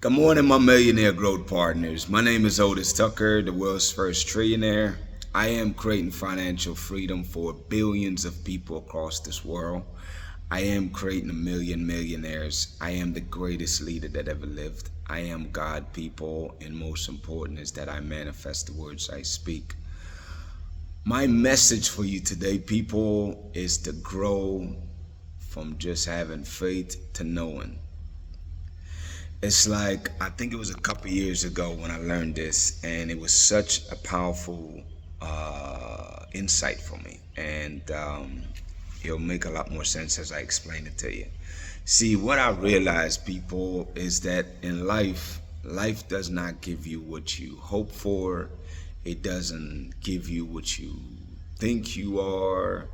Good morning, my millionaire growth partners. My name is Otis Tucker, the world's first trillionaire. I am creating financial freedom for billions of people across this world. I am creating a million millionaires. I am the greatest leader that ever lived. I am God, people, and most important is that I manifest the words I speak. My message for you today, people, is to grow from just having faith to knowing. It's like, I think it was a couple years ago when I learned this, and it was such a powerful insight for me. And it'll make a lot more sense as I explain it to you. See, what I realized, people, is that in life does not give you what you hope for. It doesn't give you what you think you are.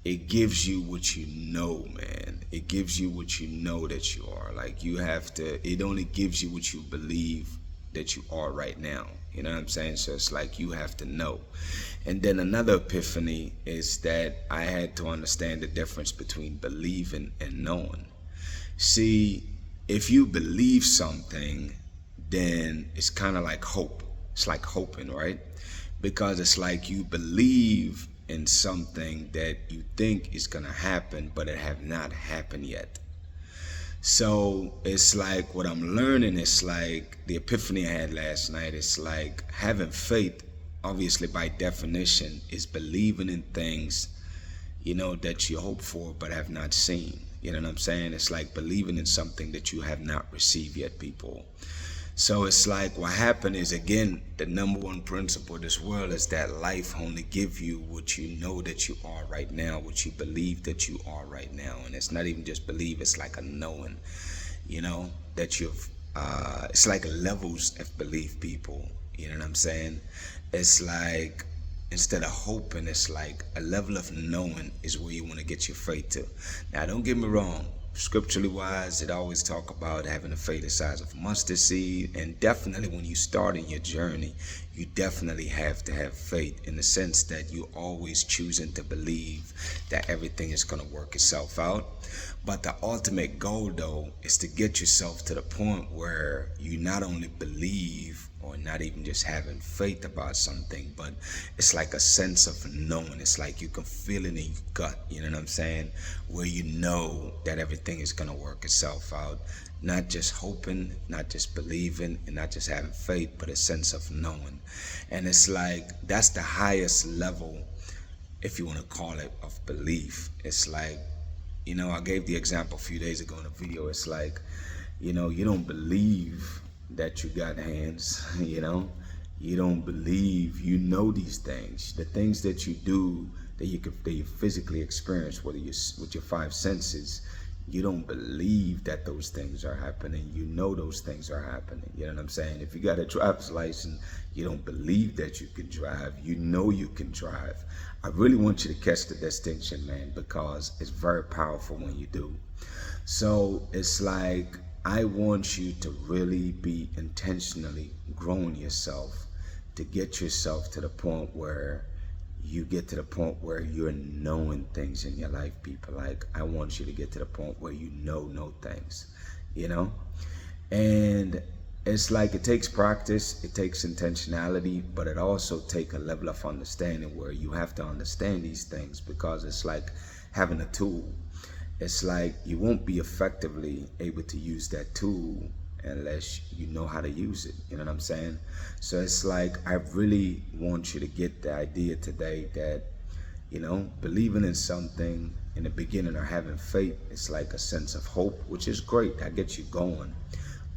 It gives you what you know, man. It gives you what you know that you are. Like, you have to, it only gives you what you believe that you are right now. You know what I'm saying? So it's like you have to know. And then another epiphany is that I had to understand the difference between believing and knowing. See, if you believe something, then it's kind of like hope. It's like hoping, right? Because it's like you believe in something that you think is gonna happen, but it have not happened yet. So it's like what I'm learning is like the epiphany I had last night. It's like having faith, obviously by definition, is believing in things, you know, that you hope for but have not seen. You know what I'm saying? It's like believing in something that you have not received yet, people. So it's like what happened is, again, the number one principle of this world is that life only give you what you know that you are right now, what you believe that you are right now. And it's not even just believe, it's like a knowing, you know, that you've, it's like levels of belief, people. You know what I'm saying? It's like, instead of hoping, it's like a level of knowing is where you want to get your faith to. Now, don't get me wrong. Scripturally wise, it always talk about having a faith the size of a mustard seed, and definitely when you start in your journey, you definitely have to have faith in the sense that you always choosing to believe that everything is going to work itself out. But the ultimate goal, though, is to get yourself to the point where you not only believe or not even just having faith about something, but it's like a sense of knowing. It's like you can feel it in your gut, you know what I'm saying? Where you know that everything is gonna work itself out. Not just hoping, not just believing, and not just having faith, but a sense of knowing. And it's like, that's the highest level, if you wanna call it, of belief. It's like, you know, I gave the example a few days ago in a video. It's like, you know, you don't believe that you got hands, you know, you don't believe you know these things, the things that you do that you physically experience, whether you with your five senses. You don't believe that those things are happening. You know those things are happening. You know what I'm saying? If you got a driver's license, you don't believe that you can drive. You know you can drive. I really want you to catch the distinction, man, because it's very powerful when you do. So it's like, I want you to really be intentionally growing yourself to get yourself to the point where you get to the point where you're knowing things in your life, people. Like, I want you to get to the point where you know things, you know? And it's like, it takes practice, it takes intentionality, but it also takes a level of understanding where you have to understand these things, because it's like having a tool. It's like you won't be effectively able to use that tool unless you know how to use it. You know what I'm saying? So it's like, I really want you to get the idea today that, you know, believing in something in the beginning or having faith, it's like a sense of hope, which is great. That gets you going.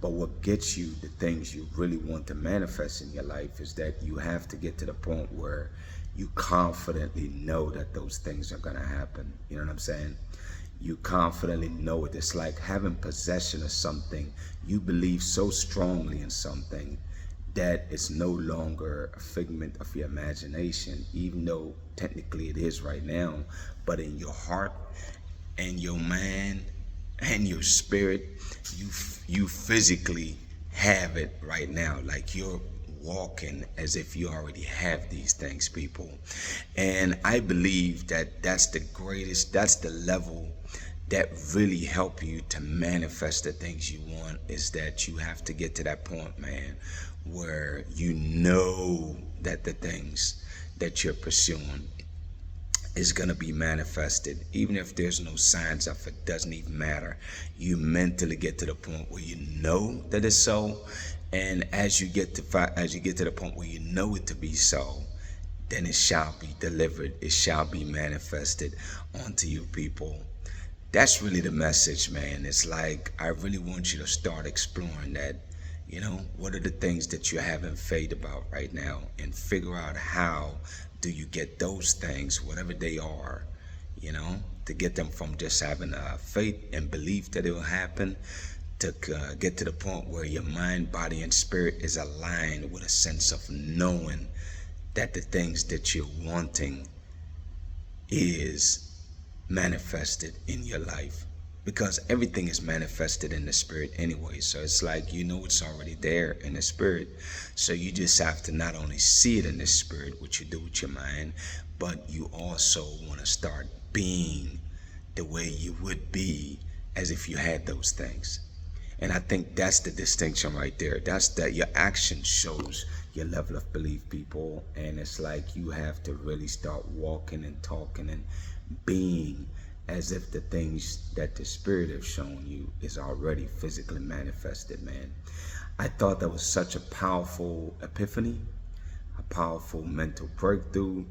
But what gets you the things you really want to manifest in your life is that you have to get to the point where you confidently know that those things are going to happen. You know what I'm saying? You confidently know it. It's like having possession of something. You believe so strongly in something that it's no longer a figment of your imagination, even though technically it is right now. But in your heart and your mind and your spirit, you physically have it right now. Like, you're walking as if you already have these things, people. And I believe that that's the greatest, that's the level that really help you to manifest the things you want is that you have to get to that point, man, where you know that the things that you're pursuing is going to be manifested. Even if there's no signs of it, doesn't even matter. You mentally get to the point where you know that it's so, and as you get to the point where you know it to be so, then it shall be delivered, it shall be manifested onto you, people. That's really the message, man. It's like, I really want you to start exploring that. What are the things that you're having faith about right now, and figure out how do you get those things, whatever they are, to get them from just having faith and belief that it will happen, to get to the point where your mind, body, and spirit is aligned with a sense of knowing that the things that you're wanting is manifested in your life, because everything is manifested in the spirit anyway. So it's like, it's already there in the spirit. So you just have to not only see it in the spirit, what you do with your mind, but you also want to start being the way you would be as if you had those things. And I think that's the distinction right there. That's that your action shows your level of belief, people. And it's like, you have to really start walking and talking and being as if the things that the spirit has shown you is already physically manifested, man. I thought that was such a powerful epiphany, a powerful mental breakthrough,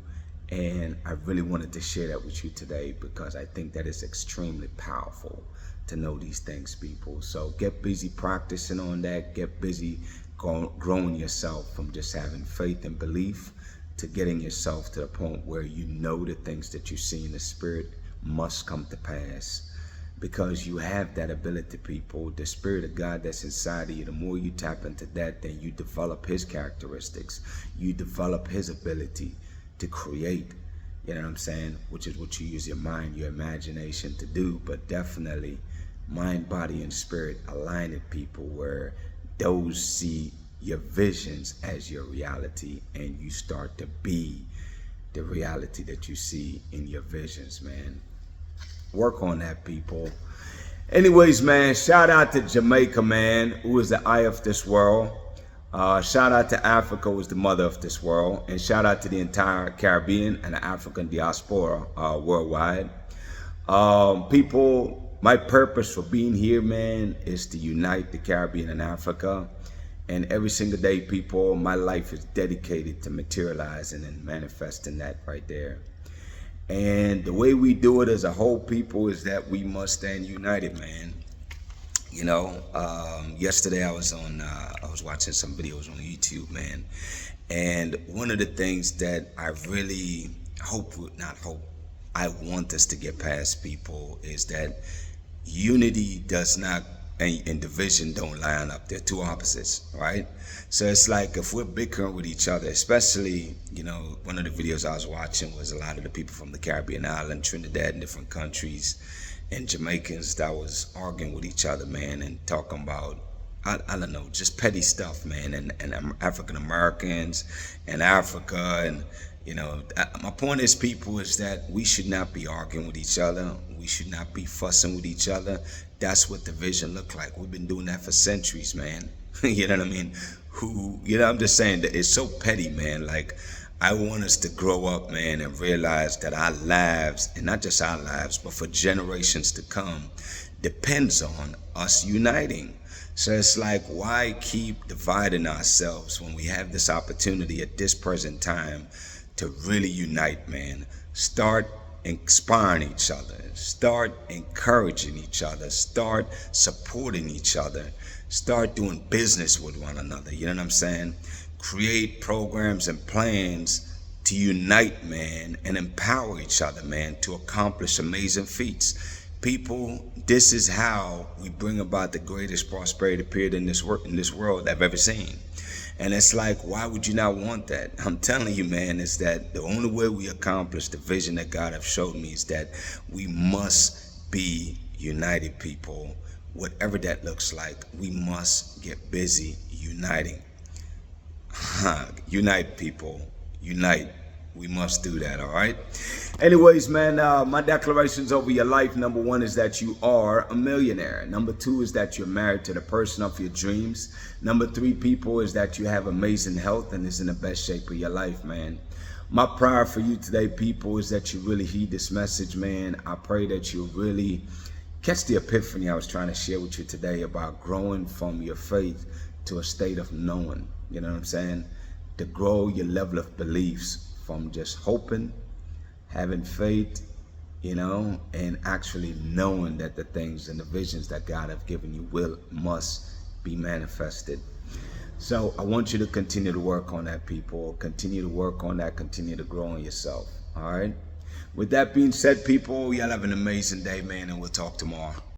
and I really wanted to share that with you today, because I think that is extremely powerful to know these things, people. So get busy practicing on that. Get busy growing yourself from just having faith and belief to getting yourself to the point where you know the things that you see in the spirit must come to pass, because you have that ability, people. The spirit of God that's inside of you, the more you tap into that, then you develop his characteristics, you develop his ability to create, you know what I'm saying, which is what you use your mind, your imagination to do. But definitely mind, body, and spirit align it, people, where those see your visions as your reality, and you start to be the reality that you see in your visions, man. Work on that, people. Anyways, man, shout out to Jamaica, man, who is the eye of this world. Shout out to Africa, who is the mother of this world. And shout out to the entire Caribbean and the African diaspora worldwide. People, my purpose for being here, man, is to unite the Caribbean and Africa. And every single day, people, my life is dedicated to materializing and manifesting that right there. And the way we do it as a whole, people, is that we must stand united, man. Yesterday I was watching some videos on YouTube, man. And one of the things that I really I want us to get past, people, is that unity does not and division don't line up. They're two opposites, right? So it's like, if we're bickering with each other, especially, one of the videos I was watching was a lot of the people from the Caribbean island, Trinidad, and different countries, and Jamaicans that was arguing with each other, man, and talking about, I don't know, just petty stuff, man, and African Americans and Africa. And my point is, people, is that we should not be arguing with each other. We should not be fussing with each other. That's what division look like. We've been doing that for centuries, man. You know what I mean? I'm just saying that it's so petty, man. Like, I want us to grow up, man, and realize that our lives, and not just our lives, but for generations to come, depends on us uniting. So it's like, why keep dividing ourselves when we have this opportunity at this present time to really unite, man? Start inspiring each other, start encouraging each other, start supporting each other, start doing business with one another. You know what I'm saying? Create programs and plans to unite, man, and empower each other, man, to accomplish amazing feats. People, this is how we bring about the greatest prosperity period in this world I've ever seen. And it's like, why would you not want that? I'm telling you, man, is that the only way we accomplish the vision that God has showed me is that we must be united, people. Whatever that looks like, we must get busy uniting. Unite, people. Unite. We must do that, all right? Anyways, man, my declarations over your life, number one is that you are a millionaire. Number two is that you're married to the person of your dreams. Number three, people, is that you have amazing health and is in the best shape of your life, man. My prayer for you today, people, is that you really heed this message, man. I pray that you really catch the epiphany I was trying to share with you today about growing from your faith to a state of knowing. You know what I'm saying? To grow your level of beliefs from just hoping, having faith, you know, and actually knowing that the things and the visions that God have given you must be manifested. So I want you to continue to work on that, people. Continue to work on that. Continue to grow on yourself. All right. With that being said, people, y'all have an amazing day, man, and we'll talk tomorrow.